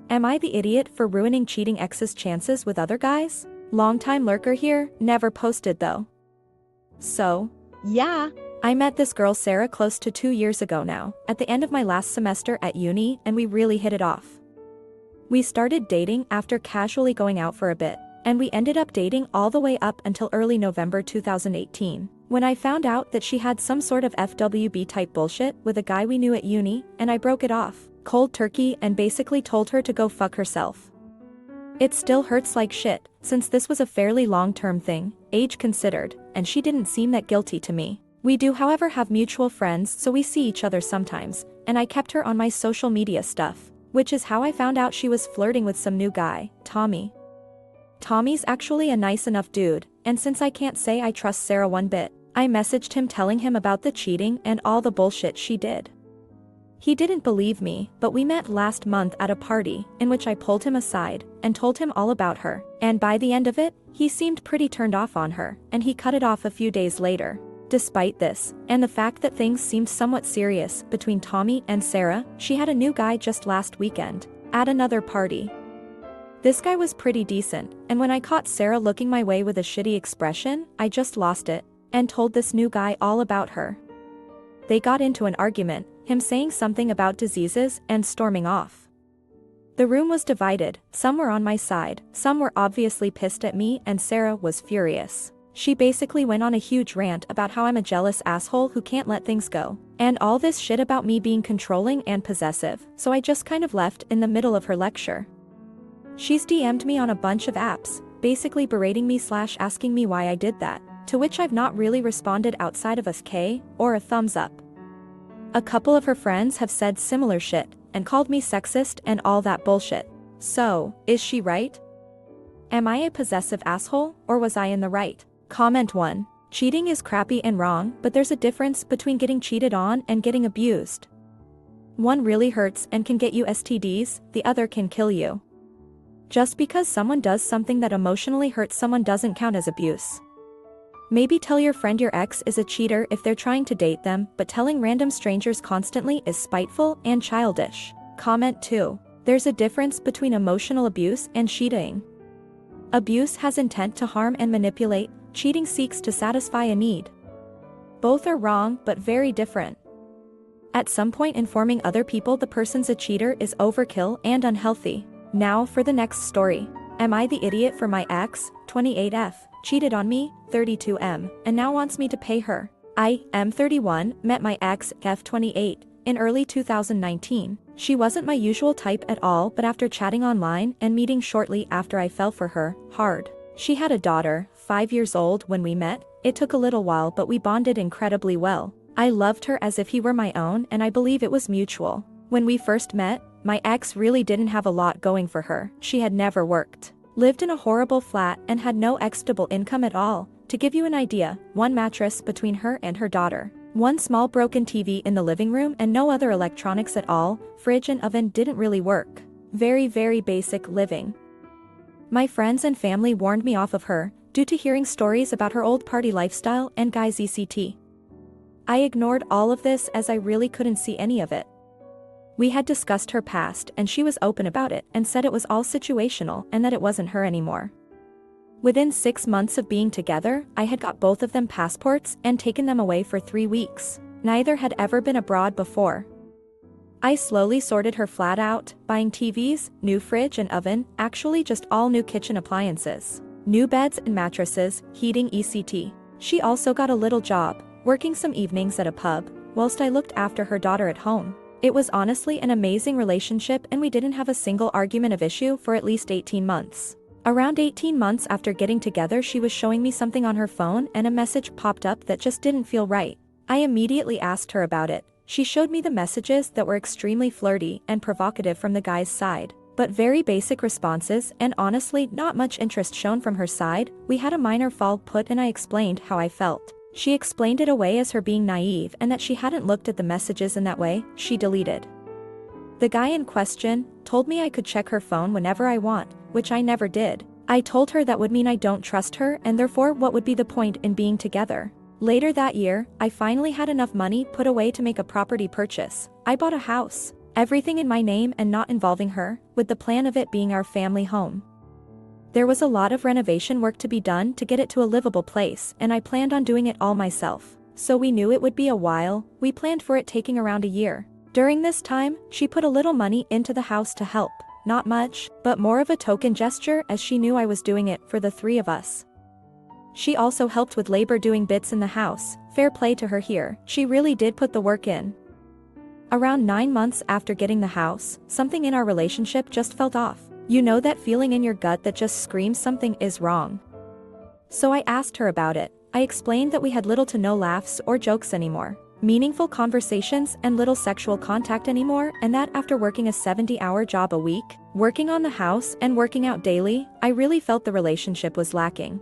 Am I the idiot for ruining cheating ex's chances with other guys? Long-time lurker here, never posted though. So, yeah. I met this girl Sarah close to 2 years ago now, at the end of my last semester at uni, and we really hit it off. We started dating after casually going out for a bit, and we ended up dating all the way up until early November 2018, when I found out that she had some sort of FWB type bullshit with a guy we knew at uni, and I broke it off, cold turkey, and basically told her to go fuck herself. It still hurts like shit, since this was a fairly long-term thing, age considered, and she didn't seem that guilty to me. We do however have mutual friends, so we see each other sometimes, and I kept her on my social media stuff, which is how I found out she was flirting with some new guy, Tommy. Tommy's actually a nice enough dude, and since I can't say I trust Sarah one bit, I messaged him telling him about the cheating and all the bullshit she did. He didn't believe me, but we met last month at a party, in which I pulled him aside, and told him all about her, and by the end of it, he seemed pretty turned off on her, and he cut it off a few days later. Despite this, and the fact that things seemed somewhat serious between Tommy and Sarah, she had a new guy just last weekend, at another party. This guy was pretty decent, and when I caught Sarah looking my way with a shitty expression, I just lost it, and told this new guy all about her. They got into an argument, him saying something about diseases and storming off. The room was divided, some were on my side, some were obviously pissed at me, and Sarah was furious. She basically went on a huge rant about how I'm a jealous asshole who can't let things go, and all this shit about me being controlling and possessive, so I just kind of left in the middle of her lecture. She's DM'd me on a bunch of apps, basically berating me / asking me why I did that, to which I've not really responded outside of a K or a thumbs up. A couple of her friends have said similar shit, and called me sexist and all that bullshit. So, is she right? Am I a possessive asshole, or was I in the right? Comment 1. Cheating is crappy and wrong, but there's a difference between getting cheated on and getting abused. One really hurts and can get you STDs, the other can kill you. Just because someone does something that emotionally hurts someone doesn't count as abuse. Maybe tell your friend your ex is a cheater if they're trying to date them, but telling random strangers constantly is spiteful and childish. Comment 2. There's a difference between emotional abuse and cheating. Abuse has intent to harm and manipulate, cheating seeks to satisfy a need. Both are wrong but very different. At some point informing other people the person's a cheater is overkill and unhealthy. Now for the next story. Am I the idiot for my ex, 28F, cheated on me, 32M, and now wants me to pay her? I, M31, met my ex, F28, in early 2019. She wasn't my usual type at all, but after chatting online and meeting shortly after I fell for her, hard. She had a daughter, 5 years old when we met. It took a little while but we bonded incredibly well. I loved her as if he were my own and I believe it was mutual. When we first met, my ex really didn't have a lot going for her. She had never worked, lived in a horrible flat and had no stable income at all. To give you an idea, one mattress between her and her daughter, one small broken TV in the living room and no other electronics at all, fridge and oven didn't really work. Very basic living. My friends and family warned me off of her, due to hearing stories about her old party lifestyle and guys ECT. I ignored all of this as I really couldn't see any of it. We had discussed her past and she was open about it and said it was all situational and that it wasn't her anymore. Within 6 months of being together, I had got both of them passports and taken them away for 3 weeks. Neither had ever been abroad before. I slowly sorted her flat out, buying TVs, new fridge and oven, actually just all new kitchen appliances, new beds and mattresses, heating ECT. She also got a little job, working some evenings at a pub, whilst I looked after her daughter at home. It was honestly an amazing relationship and we didn't have a single argument of issue for at least 18 months. Around 18 months after getting together she was showing me something on her phone and a message popped up that just didn't feel right. I immediately asked her about it. She showed me the messages that were extremely flirty and provocative from the guy's side, but very basic responses and honestly not much interest shown from her side. We had a minor fall put and I explained how I felt. She explained it away as her being naive and that she hadn't looked at the messages in that way. She deleted. The guy in question told me I could check her phone whenever I want, which I never did. I told her that would mean I don't trust her and therefore what would be the point in being together. Later that year, I finally had enough money put away to make a property purchase. I bought a house. Everything in my name and not involving her, with the plan of it being our family home. There was a lot of renovation work to be done to get it to a livable place, and I planned on doing it all myself. So we knew it would be a while. We planned for it taking around a year. During this time, she put a little money into the house to help. Not much, but more of a token gesture as she knew I was doing it for the three of us. She also helped with labor doing bits in the house. Fair play to her here, she really did put the work in. Around 9 months after getting the house, something in our relationship just felt off. You know that feeling in your gut that just screams something is wrong. So I asked her about it. I explained that we had little to no laughs or jokes anymore, meaningful conversations and little sexual contact anymore, and that after working a 70-hour job a week, working on the house and working out daily, I really felt the relationship was lacking.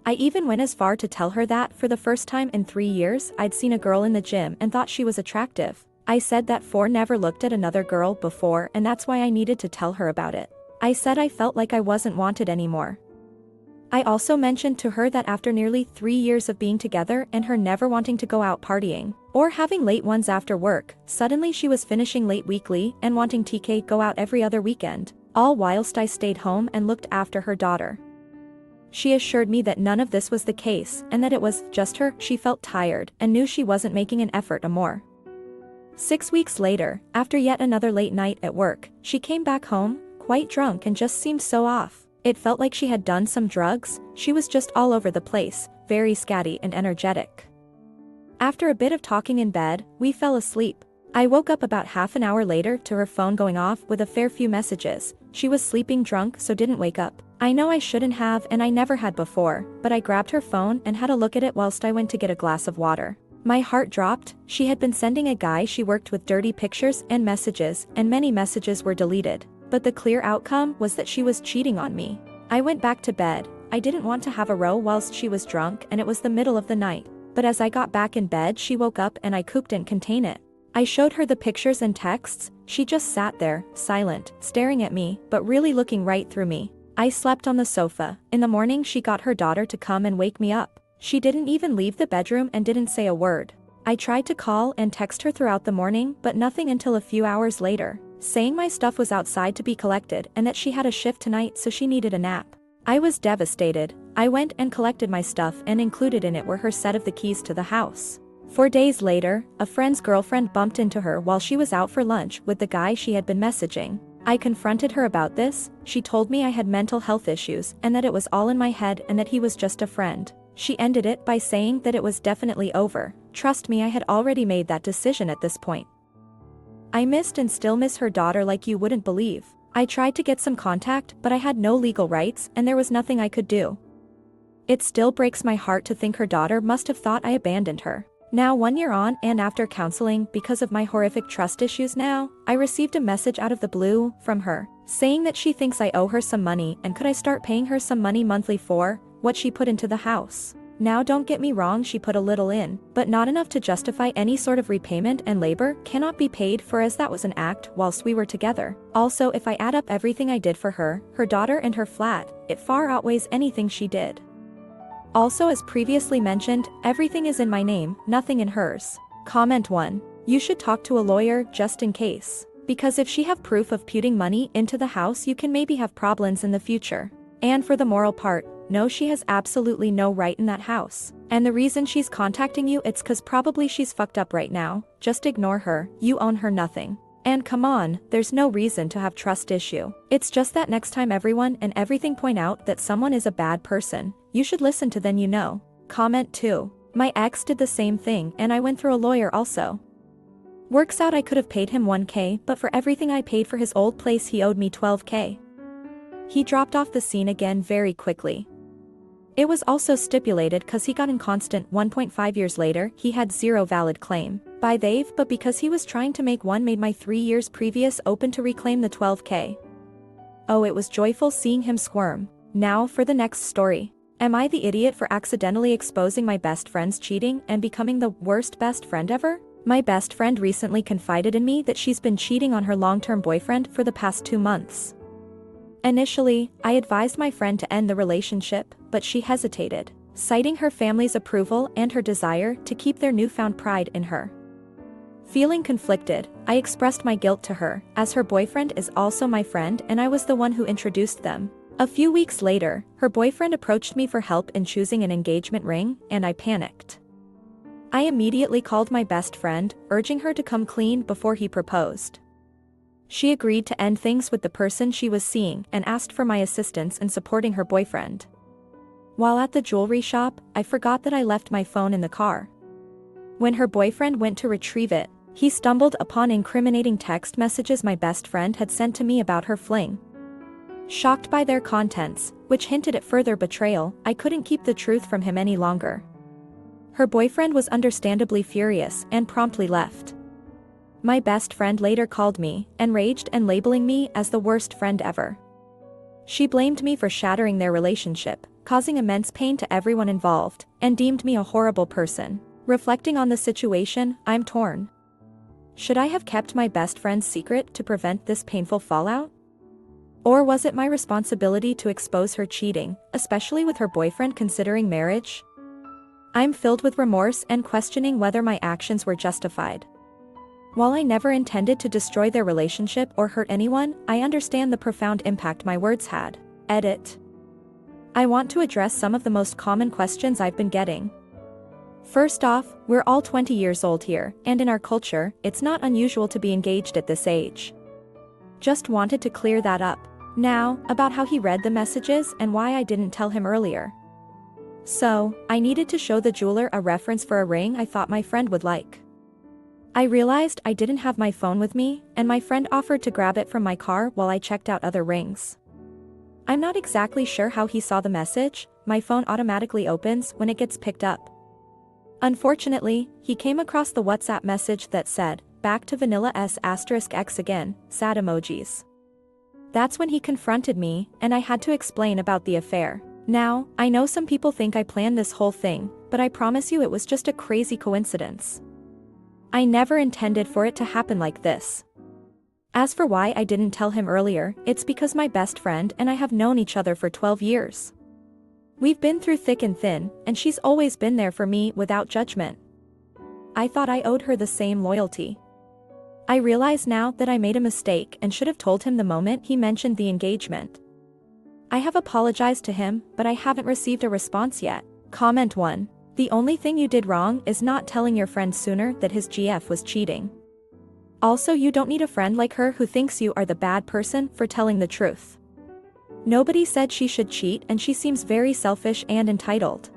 I even went as far to tell her that for the first time in 3 years I'd seen a girl in the gym and thought she was attractive. I said that never looked at another girl before and that's why I needed to tell her about it. I said I felt like I wasn't wanted anymore. I also mentioned to her that after nearly 3 years of being together and her never wanting to go out partying, or having late ones after work, suddenly she was finishing late weekly and wanting TK go out every other weekend, all whilst I stayed home and looked after her daughter. She assured me that none of this was the case and that it was just her. She felt tired and knew she wasn't making an effort more. 6 weeks later, after yet another late night at work, she came back home, quite drunk and just seemed so off. It felt like she had done some drugs. She was just all over the place, very scatty and energetic. After a bit of talking in bed, we fell asleep. I woke up about half an hour later to her phone going off with a fair few messages. She was sleeping drunk so didn't wake up. I know I shouldn't have and I never had before, but I grabbed her phone and had a look at it whilst I went to get a glass of water. My heart dropped. She had been sending a guy she worked with dirty pictures and messages, and many messages were deleted. But the clear outcome was that she was cheating on me. I went back to bed. I didn't want to have a row whilst she was drunk and it was the middle of the night. But as I got back in bed she woke up and I couldn't contain it. I showed her the pictures and texts. She just sat there, silent, staring at me, but really looking right through me. I slept on the sofa. In the morning she got her daughter to come and wake me up. She didn't even leave the bedroom and didn't say a word. I tried to call and text her throughout the morning but nothing until a few hours later, saying my stuff was outside to be collected and that she had a shift tonight so she needed a nap. I was devastated. I went and collected my stuff and included in it were her set of the keys to the house. 4 days later, a friend's girlfriend bumped into her while she was out for lunch with the guy she had been messaging. I confronted her about this. She told me I had mental health issues and that it was all in my head and that he was just a friend. She ended it by saying that it was definitely over. Trust me, I had already made that decision at this point. I missed and still miss her daughter like you wouldn't believe. I tried to get some contact, but I had no legal rights and there was nothing I could do. It still breaks my heart to think her daughter must have thought I abandoned her. Now 1 year on and after counseling because of my horrific trust issues now, I received a message out of the blue from her, saying that she thinks I owe her some money and could I start paying her some money monthly for what she put into the house. Now don't get me wrong, she put a little in, but not enough to justify any sort of repayment and labor cannot be paid for as that was an act whilst we were together. Also, if I add up everything I did for her daughter and her flat, it far outweighs anything she did. Also, as previously mentioned, everything is in my name, nothing in hers. Comment 1. You should talk to a lawyer just in case. Because if she have proof of putting money into the house you can maybe have problems in the future. And for the moral part, no, she has absolutely no right in that house. And the reason she's contacting you it's cause probably she's fucked up right now. Just ignore her, you own her nothing. And come on, there's no reason to have trust issue. It's just that next time everyone and everything point out that someone is a bad person, you should listen to them, you know. Comment 2. My ex did the same thing and I went through a lawyer also. Works out I could have paid him 1K, but for everything I paid for his old place he owed me 12K. He dropped off the scene again very quickly. It was also stipulated cause he got inconstant 1.5 years later he had zero valid claim by they've, but because he was trying to make one made my 3 years previous open to reclaim the 12K. Oh, it was joyful seeing him squirm. Now for the next story. Am I the idiot for accidentally exposing my best friend's cheating and becoming the worst best friend ever? My best friend recently confided in me that she's been cheating on her long-term boyfriend for the past 2 months. Initially, I advised my friend to end the relationship, but she hesitated, citing her family's approval and her desire to keep their newfound pride in her. Feeling conflicted, I expressed my guilt to her, as her boyfriend is also my friend and I was the one who introduced them. A few weeks later, her boyfriend approached me for help in choosing an engagement ring, and I panicked. I immediately called my best friend, urging her to come clean before he proposed. She agreed to end things with the person she was seeing and asked for my assistance in supporting her boyfriend. While at the jewelry shop, I forgot that I left my phone in the car. When her boyfriend went to retrieve it, he stumbled upon incriminating text messages my best friend had sent to me about her fling. Shocked by their contents, which hinted at further betrayal, I couldn't keep the truth from him any longer. Her boyfriend was understandably furious and promptly left. My best friend later called me, enraged and labeling me as the worst friend ever. She blamed me for shattering their relationship, causing immense pain to everyone involved, and deemed me a horrible person. Reflecting on the situation, I'm torn. Should I have kept my best friend's secret to prevent this painful fallout? Or was it my responsibility to expose her cheating, especially with her boyfriend considering marriage? I'm filled with remorse and questioning whether my actions were justified. While I never intended to destroy their relationship or hurt anyone, I understand the profound impact my words had. Edit. I want to address some of the most common questions I've been getting. First off, we're all 20 years old here, and in our culture, it's not unusual to be engaged at this age. Just wanted to clear that up. Now, about how he read the messages and why I didn't tell him earlier. So, I needed to show the jeweler a reference for a ring I thought my friend would like. I realized I didn't have my phone with me, and my friend offered to grab it from my car while I checked out other rings. I'm not exactly sure how he saw the message. My phone automatically opens when it gets picked up. Unfortunately, he came across the WhatsApp message that said, "Back to vanilla *X again, sad emojis." That's when he confronted me, and I had to explain about the affair. Now, I know some people think I planned this whole thing, but I promise you it was just a crazy coincidence. I never intended for it to happen like this. As for why I didn't tell him earlier, it's because my best friend and I have known each other for 12 years. We've been through thick and thin, and she's always been there for me without judgment. I thought I owed her the same loyalty. I realize now that I made a mistake and should have told him the moment he mentioned the engagement. I have apologized to him, but I haven't received a response yet. Comment 1. The only thing you did wrong is not telling your friend sooner that his GF was cheating. Also, you don't need a friend like her who thinks you are the bad person for telling the truth. Nobody said she should cheat, and she seems very selfish and entitled.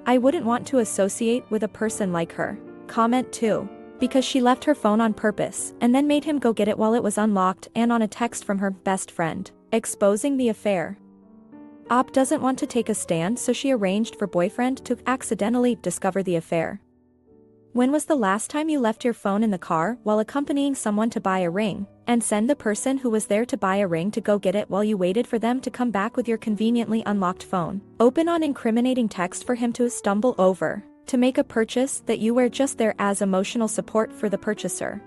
I wouldn't want to associate with a person like her. Comment 2. Because she left her phone on purpose and then made him go get it while it was unlocked and on a text from her best friend, exposing the affair. Op doesn't want to take a stand, so she arranged for boyfriend to accidentally discover the affair. When was the last time you left your phone in the car while accompanying someone to buy a ring, and send the person who was there to buy a ring to go get it while you waited for them to come back with your conveniently unlocked phone, open on incriminating text for him to stumble over, to make a purchase that you were just there as emotional support for the purchaser?